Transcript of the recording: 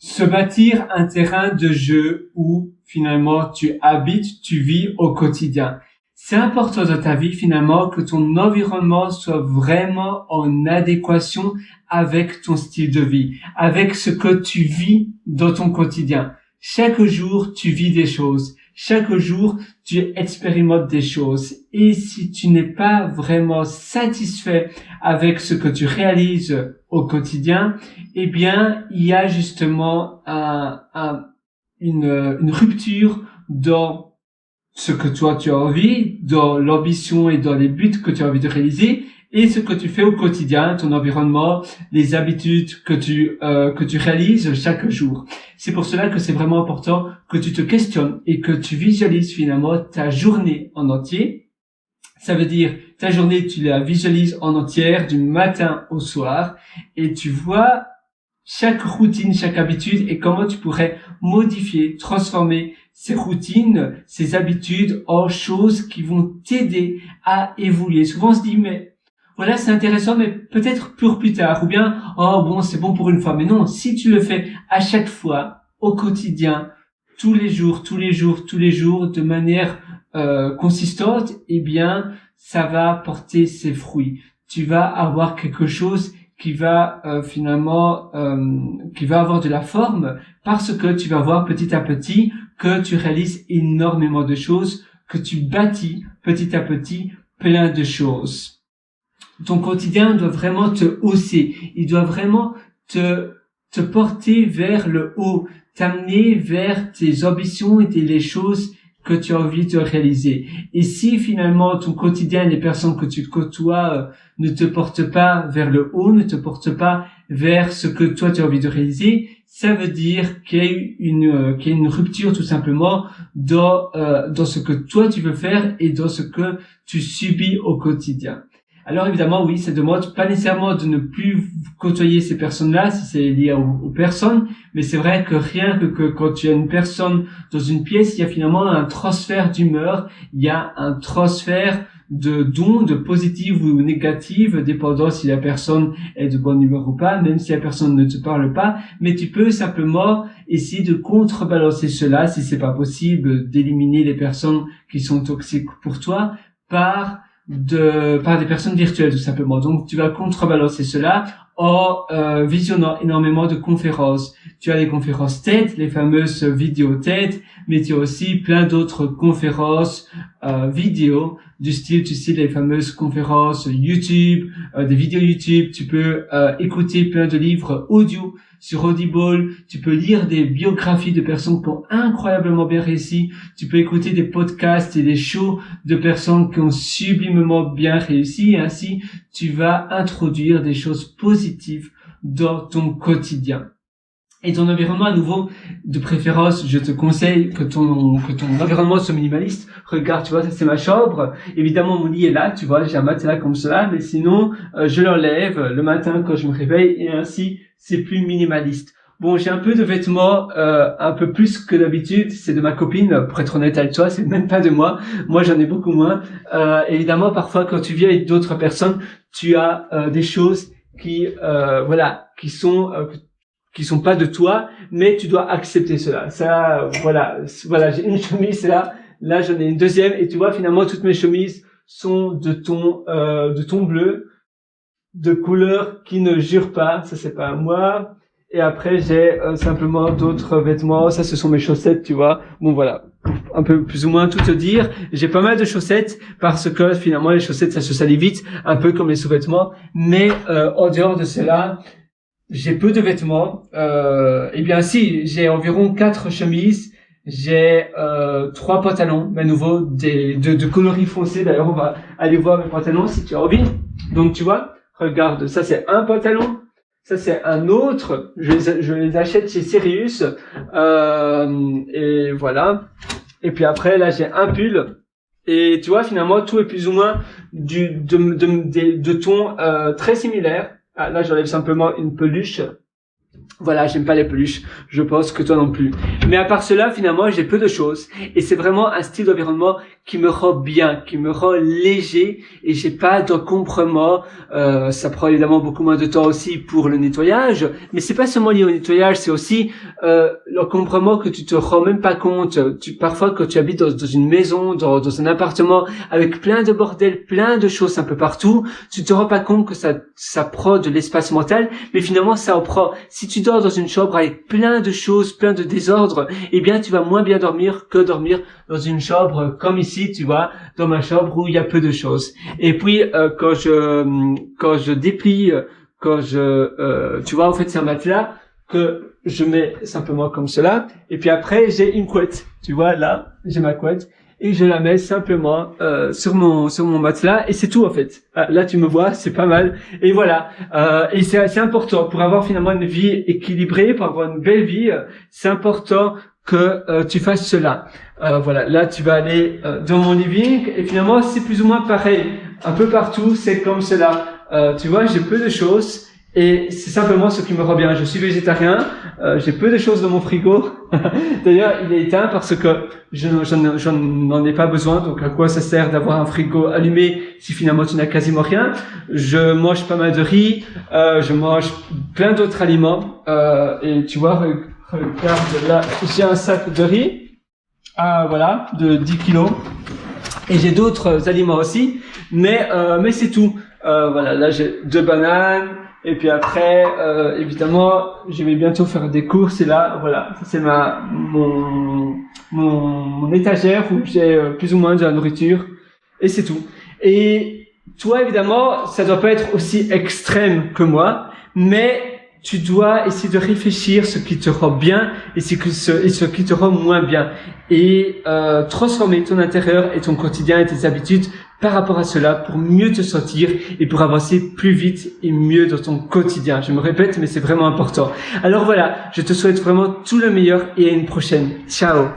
se bâtir un terrain de jeu où finalement tu habites, tu vis au quotidien. C'est important dans ta vie finalement que ton environnement soit vraiment en adéquation avec ton style de vie, avec ce que tu vis dans ton quotidien. Chaque jour, tu vis des choses. Chaque jour, tu expérimentes des choses. Et si tu n'es pas vraiment satisfait avec ce que tu réalises au quotidien, eh bien, il y a justement une rupture dans ce que toi tu as envie, dans l'ambition et dans les buts que tu as envie de réaliser, et ce que tu fais au quotidien, ton environnement, les habitudes que tu réalises chaque jour. C'est pour cela que c'est vraiment important que tu te questionnes et que tu visualises finalement ta journée en entier. Ça veut dire, ta journée, tu la visualises en entière du matin au soir et tu vois chaque routine, chaque habitude et comment tu pourrais modifier, transformer ces routines, ces habitudes en choses qui vont t'aider à évoluer. Souvent, on se dit, mais voilà, c'est intéressant, mais peut-être pour plus tard. Ou bien, oh bon, c'est bon pour une fois. Mais non, si tu le fais à chaque fois, au quotidien, tous les jours, de manière consistante, eh bien, ça va porter ses fruits. Tu vas avoir quelque chose qui va qui va avoir de la forme parce que tu vas voir petit à petit que tu réalises énormément de choses, que tu bâtis petit à petit plein de choses. Ton quotidien doit vraiment te hausser, il doit vraiment te porter vers le haut, t'amener vers tes ambitions et les choses que tu as envie de réaliser. Et si finalement ton quotidien, les personnes que tu côtoies ne te portent pas vers le haut, ne te portent pas vers ce que toi tu as envie de réaliser, ça veut dire qu'il y a une rupture tout simplement dans ce que toi tu veux faire et dans ce que tu subis au quotidien. Alors évidemment, oui, ça demande pas nécessairement de ne plus côtoyer ces personnes-là si c'est lié aux personnes, mais c'est vrai que rien que quand tu as une personne dans une pièce, il y a finalement un transfert d'humeur, il y a un transfert d'ondes positives ou négatives, dépendant si la personne est de bonne humeur ou pas, même si la personne ne te parle pas, mais tu peux simplement essayer de contrebalancer cela, si c'est pas possible, d'éliminer les personnes qui sont toxiques pour toi, par des personnes virtuelles tout simplement. Donc tu vas contrebalancer cela en visionnant énormément de conférences. Tu as les conférences TED, les fameuses vidéos TED, mais tu as aussi plein d'autres conférences vidéo du style, tu sais, les fameuses conférences YouTube, des vidéos YouTube. Tu peux écouter plein de livres audio sur Audible, tu peux lire des biographies de personnes qui ont incroyablement bien réussi, tu peux écouter des podcasts et des shows de personnes qui ont sublimement bien réussi, et ainsi tu vas introduire des choses positives dans ton quotidien. Et ton environnement, à nouveau, de préférence, je te conseille que ton environnement soit minimaliste. Regarde, tu vois, ça c'est ma chambre. Évidemment, mon lit est là, tu vois, j'ai un matelas comme cela, mais sinon, je l'enlève le matin quand je me réveille, et ainsi, c'est plus minimaliste. Bon, j'ai un peu de vêtements, un peu plus que d'habitude, c'est de ma copine, pour être honnête avec toi, c'est même pas de moi. Moi, j'en ai beaucoup moins. Évidemment, parfois, quand tu vis avec d'autres personnes, tu as des choses qui sont pas de toi, mais tu dois accepter cela. Ça, voilà, j'ai une chemise là j'en ai une deuxième, et tu vois, finalement, toutes mes chemises sont de ton bleu, de couleur qui ne jure pas, ça c'est pas à moi. Et après, j'ai simplement d'autres vêtements, ça ce sont mes chaussettes, tu vois. Bon voilà, un peu plus ou moins tout te dire. J'ai pas mal de chaussettes parce que finalement les chaussettes ça se salit vite, un peu comme les sous-vêtements, mais en dehors de cela, j'ai peu de vêtements. Eh bien si, j'ai environ 4 chemises, j'ai 3 pantalons, mais à nouveau de coloris foncés. D'ailleurs, on va aller voir mes pantalons si tu as envie. Donc tu vois, regarde, ça c'est un pantalon, ça c'est un autre. Je les achète chez Sirius. Et voilà. Et puis après là j'ai un pull. Et tu vois, finalement tout est plus ou moins de tons très similaires. Ah, là, j'enlève simplement une peluche Voilà, j'aime pas les peluches. Je pense que toi non plus. Mais à part cela, finalement, j'ai peu de choses. Et c'est vraiment un style d'environnement qui me rend bien, qui me rend léger. Et j'ai pas d'encombrement. Ça prend évidemment beaucoup moins de temps aussi pour le nettoyage. Mais c'est pas seulement lié au nettoyage, c'est aussi l'encombrement que tu te rends même pas compte. Parfois, quand tu habites dans une maison, dans un appartement, avec plein de bordel, plein de choses un peu partout, tu te rends pas compte que ça prend de l'espace mental. Mais finalement, ça en prend. Si tu dors dans une chambre avec plein de choses, plein de désordre, eh bien, tu vas moins bien dormir que dormir dans une chambre comme ici, tu vois, dans ma chambre où il y a peu de choses. Et puis, quand je déplie, tu vois, en fait, c'est un matelas que je mets simplement comme cela. Et puis après, j'ai une couette. Tu vois, là, j'ai ma couette. Et je la mets simplement sur mon matelas et c'est tout en fait. Ah, là tu me vois, c'est pas mal. Et voilà. Et c'est assez important pour avoir finalement une vie équilibrée, pour avoir une belle vie. C'est important que tu fasses cela. Voilà. Là tu vas aller dans mon living et finalement c'est plus ou moins pareil. Un peu partout, c'est comme cela. Tu vois, j'ai peu de choses. Et c'est simplement ce qui me rend bien. Je suis végétarien, j'ai peu de choses dans mon frigo. D'ailleurs, il est éteint parce que je n'en ai pas besoin. Donc, à quoi ça sert d'avoir un frigo allumé si finalement tu n'as quasiment rien? Je mange pas mal de riz, je mange plein d'autres aliments. Et tu vois, regarde là, j'ai un sac de riz, voilà, de 10 kilos. Et j'ai d'autres aliments aussi, mais c'est tout. Voilà, là j'ai 2 bananes. Et puis après, évidemment, je vais bientôt faire des courses. Et là, voilà, c'est mon étagère où j'ai plus ou moins de la nourriture. Et c'est tout. Et toi, évidemment, ça doit pas être aussi extrême que moi, mais tu dois essayer de réfléchir ce qui te rend bien et ce qui te rend moins bien. Et transformer ton intérieur et ton quotidien et tes habitudes par rapport à cela pour mieux te sentir et pour avancer plus vite et mieux dans ton quotidien. Je me répète, mais c'est vraiment important. Alors voilà, je te souhaite vraiment tout le meilleur et à une prochaine. Ciao!